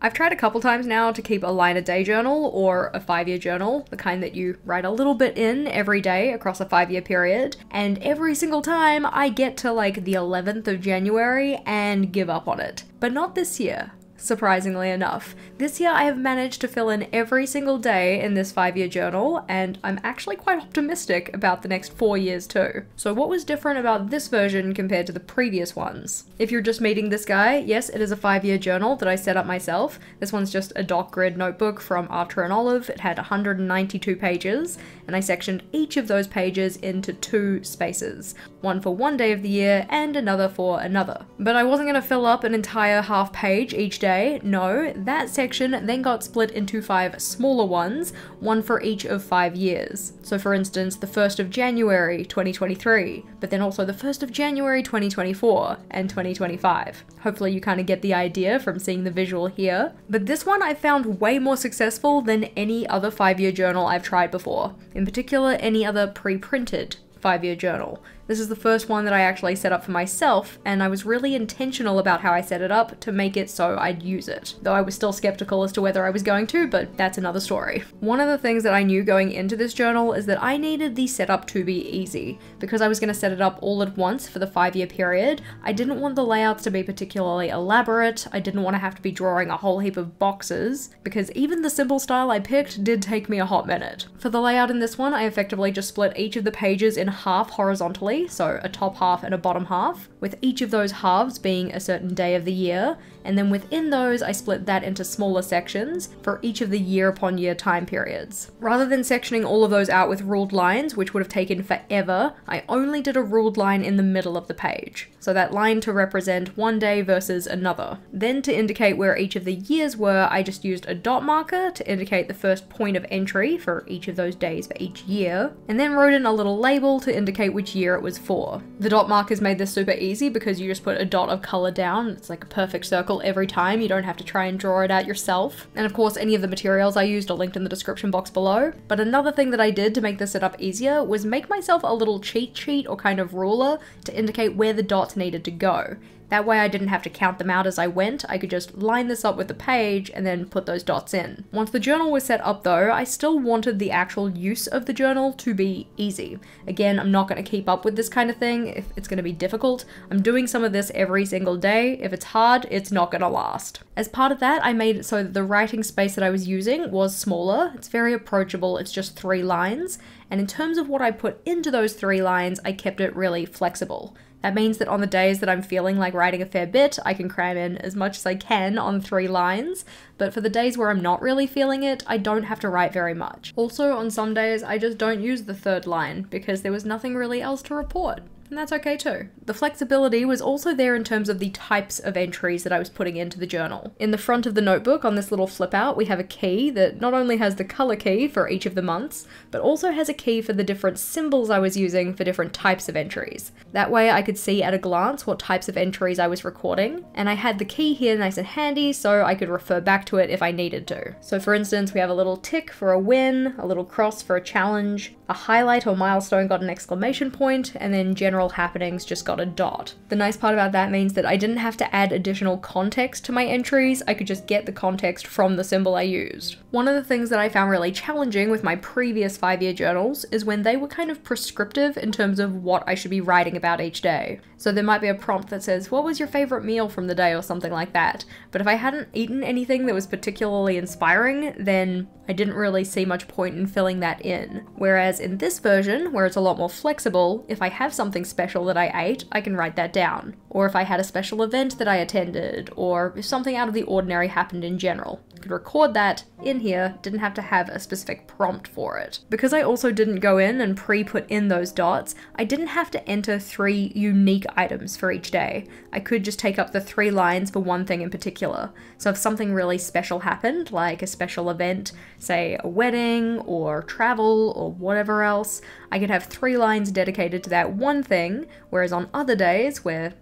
I've tried a couple times now to keep a line-a-day journal or a 5-year journal, the kind that you write a little bit in every day across a 5-year period, and every single time I get to like the 11th of January and give up on it. But not this year. Surprisingly enough. This year I have managed to fill in every single day in this 5-year journal, and I'm actually quite optimistic about the next 4 years too. So what was different about this version compared to the previous ones? If you're just meeting this guy, yes, it is a 5-year journal that I set up myself. This one's just a dot grid notebook from Archer and Olive. It had 192 pages, and I sectioned each of those pages into 2 spaces. One for one day of the year and another for another. But I wasn't going to fill up an entire half page each day. No, that section then got split into 5 smaller ones, one for each of 5 years. So for instance, the 1st of January 2023, but then also the 1st of January 2024 and 2025. Hopefully you kind of get the idea from seeing the visual here. But this one I found way more successful than any other 5-year journal I've tried before. In particular, any other pre-printed 5-year journal. This is the first one that I actually set up for myself, and I was really intentional about how I set it up to make it so I'd use it. Though I was still skeptical as to whether I was going to, but that's another story. One of the things that I knew going into this journal is that I needed the setup to be easy. Because I was going to set it up all at once for the 5-year period, I didn't want the layouts to be particularly elaborate, I didn't want to have to be drawing a whole heap of boxes, because even the simple style I picked did take me a hot minute. For the layout in this one, I effectively just split each of the pages in half horizontally, so a top half and a bottom half, with each of those halves being a certain day of the year, and then within those I split that into smaller sections for each of the year upon year time periods. Rather than sectioning all of those out with ruled lines, which would have taken forever, I only did a ruled line in the middle of the page. So that line to represent one day versus another. Then to indicate where each of the years were, I just used a dot marker to indicate the first point of entry for each of those days for each year, and then wrote in a little label to indicate which year it was for. The dot markers made this super easy because you just put a dot of color down. It's like a perfect circle every time. You don't have to try and draw it out yourself. And of course, any of the materials I used are linked in the description box below. But another thing that I did to make this setup easier was make myself a little cheat sheet or kind of ruler to indicate where the dots needed to go. That way I didn't have to count them out as I went, I could just line this up with the page and then put those dots in. Once the journal was set up though, I still wanted the actual use of the journal to be easy. Again, I'm not going to keep up with this kind of thing if it's going to be difficult. I'm doing some of this every single day. If it's hard, it's not going to last. As part of that, I made it so that the writing space that I was using was smaller. It's very approachable, it's just 3 lines. And in terms of what I put into those 3 lines, I kept it really flexible. That means that on the days that I'm feeling like writing a fair bit, I can cram in as much as I can on 3 lines, but for the days where I'm not really feeling it, I don't have to write very much. Also, on some days, I just don't use the 3rd line because there was nothing really else to report. And that's okay too. The flexibility was also there in terms of the types of entries that I was putting into the journal. In the front of the notebook on this little flip out, we have a key that not only has the color key for each of the months, but also has a key for the different symbols I was using for different types of entries. That way I could see at a glance what types of entries I was recording, and I had the key here nice and handy so I could refer back to it if I needed to. So for instance, we have a little tick for a win, a little cross for a challenge, a highlight or milestone got an exclamation point, and then general happenings just got a dot. The nice part about that means that I didn't have to add additional context to my entries, I could just get the context from the symbol I used. One of the things that I found really challenging with my previous 5-year journals is when they were kind of prescriptive in terms of what I should be writing about each day. So there might be a prompt that says, what was your favorite meal from the day or something like that, but if I hadn't eaten anything that was particularly inspiring, then I didn't really see much point in filling that in. Whereas in this version, where it's a lot more flexible, if I have something special that I ate, I can write that down. Or if I had a special event that I attended, or if something out of the ordinary happened in general. I could record that in here, didn't have to have a specific prompt for it. Because I also didn't go in and pre-put in those dots, I didn't have to enter 3 unique items for each day. I could just take up the 3 lines for one thing in particular. So if something really special happened, like a special event, say a wedding or travel or whatever else, I could have 3 lines dedicated to that one thing, whereas on other days where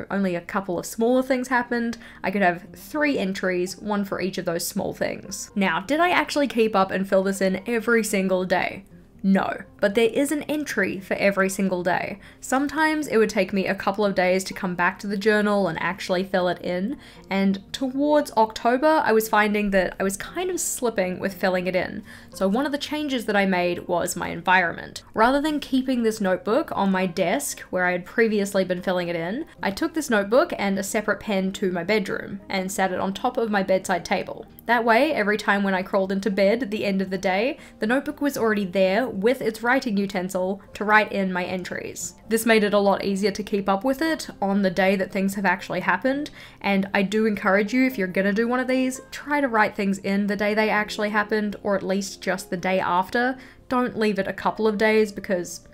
only a couple of smaller things happened, I could have 3 entries, one for each of those small things. Now, did I actually keep up and fill this in every single day? No, but there is an entry for every single day. Sometimes it would take me a couple of days to come back to the journal and actually fill it in, and towards October I was finding that I was kind of slipping with filling it in. So one of the changes that I made was my environment. Rather than keeping this notebook on my desk where I had previously been filling it in, I took this notebook and a separate pen to my bedroom and sat it on top of my bedside table. That way, every time when I crawled into bed at the end of the day, the notebook was already there with its writing utensil to write in my entries. This made it a lot easier to keep up with it on the day that things have actually happened, and I do encourage you, if you're gonna do one of these, try to write things in the day they actually happened, or at least just the day after. Don't leave it a couple of days because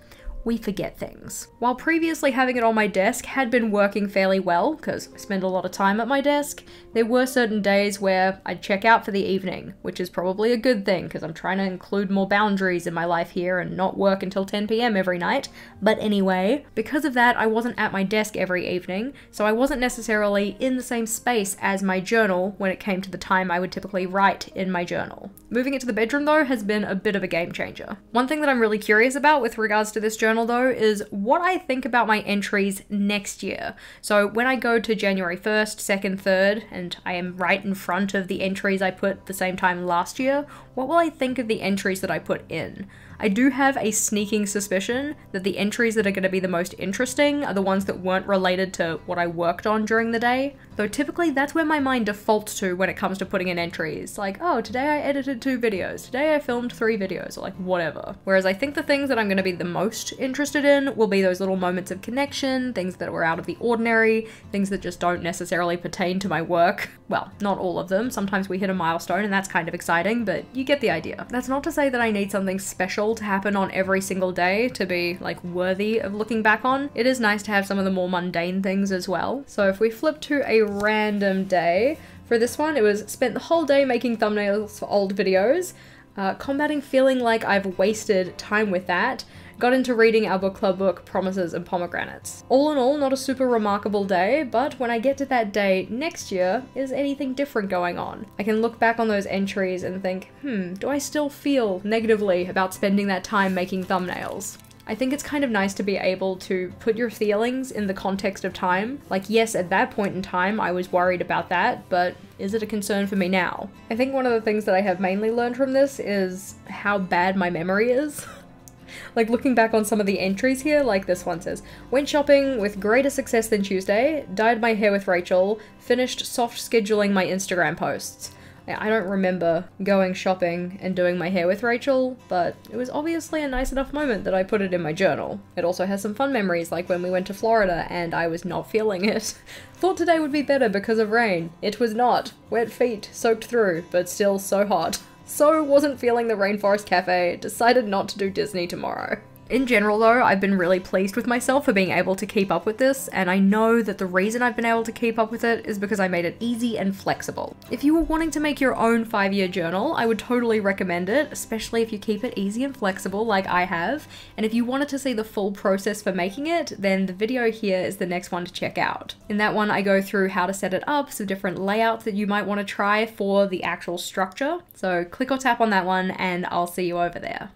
we forget things. While previously having it on my desk had been working fairly well, because I spend a lot of time at my desk, there were certain days where I'd check out for the evening, which is probably a good thing because I'm trying to include more boundaries in my life here and not work until 10 PM every night. But anyway, because of that, I wasn't at my desk every evening, so I wasn't necessarily in the same space as my journal when it came to the time I would typically write in my journal. Moving it to the bedroom though has been a bit of a game changer. One thing that I'm really curious about with regards to this journal though is what I think about my entries next year. So when I go to January 1st, 2nd, 3rd, and I am right in front of the entries I put the same time last year, what will I think of the entries that I put in? I do have a sneaking suspicion that the entries that are going to be the most interesting are the ones that weren't related to what I worked on during the day, though typically that's where my mind defaults to when it comes to putting in entries, like, oh, today I edited 2 videos, today I filmed 3 videos, or like whatever. Whereas I think the things that I'm going to be the most interested in will be those little moments of connection, things that were out of the ordinary, things that just don't necessarily pertain to my work. Well, not all of them, sometimes we hit a milestone and that's kind of exciting, but you get the idea. That's not to say that I need something special to happen on every single day to be like worthy of looking back on. It is nice to have some of the more mundane things as well. So if we flip to a random day, for this one it was spent the whole day making thumbnails for old videos, combating feeling like I've wasted time with that, got into reading our book club book, Promises and Pomegranates. All in all, not a super remarkable day, but when I get to that day next year, is anything different going on? I can look back on those entries and think, do I still feel negatively about spending that time making thumbnails? I think it's kind of nice to be able to put your feelings in the context of time. Like, yes, at that point in time, I was worried about that, but is it a concern for me now? I think one of the things that I have mainly learned from this is how bad my memory is. Like, looking back on some of the entries here, like this one says, went shopping with greater success than Tuesday, dyed my hair with Rachel, finished soft scheduling my Instagram posts. I don't remember going shopping and doing my hair with Rachel, but it was obviously a nice enough moment that I put it in my journal. It also has some fun memories, like when we went to Florida and I was not feeling it. Thought today would be better because of rain. It was not. Wet feet, soaked through, but still so hot. So wasn't feeling the Rainforest Cafe, decided not to do Disney tomorrow. In general though, I've been really pleased with myself for being able to keep up with this, and I know that the reason I've been able to keep up with it is because I made it easy and flexible. If you were wanting to make your own 5-year journal, I would totally recommend it, especially if you keep it easy and flexible like I have, and if you wanted to see the full process for making it, then the video here is the next one to check out. In that one, I go through how to set it up, some different layouts that you might want to try for the actual structure, so click or tap on that one and I'll see you over there.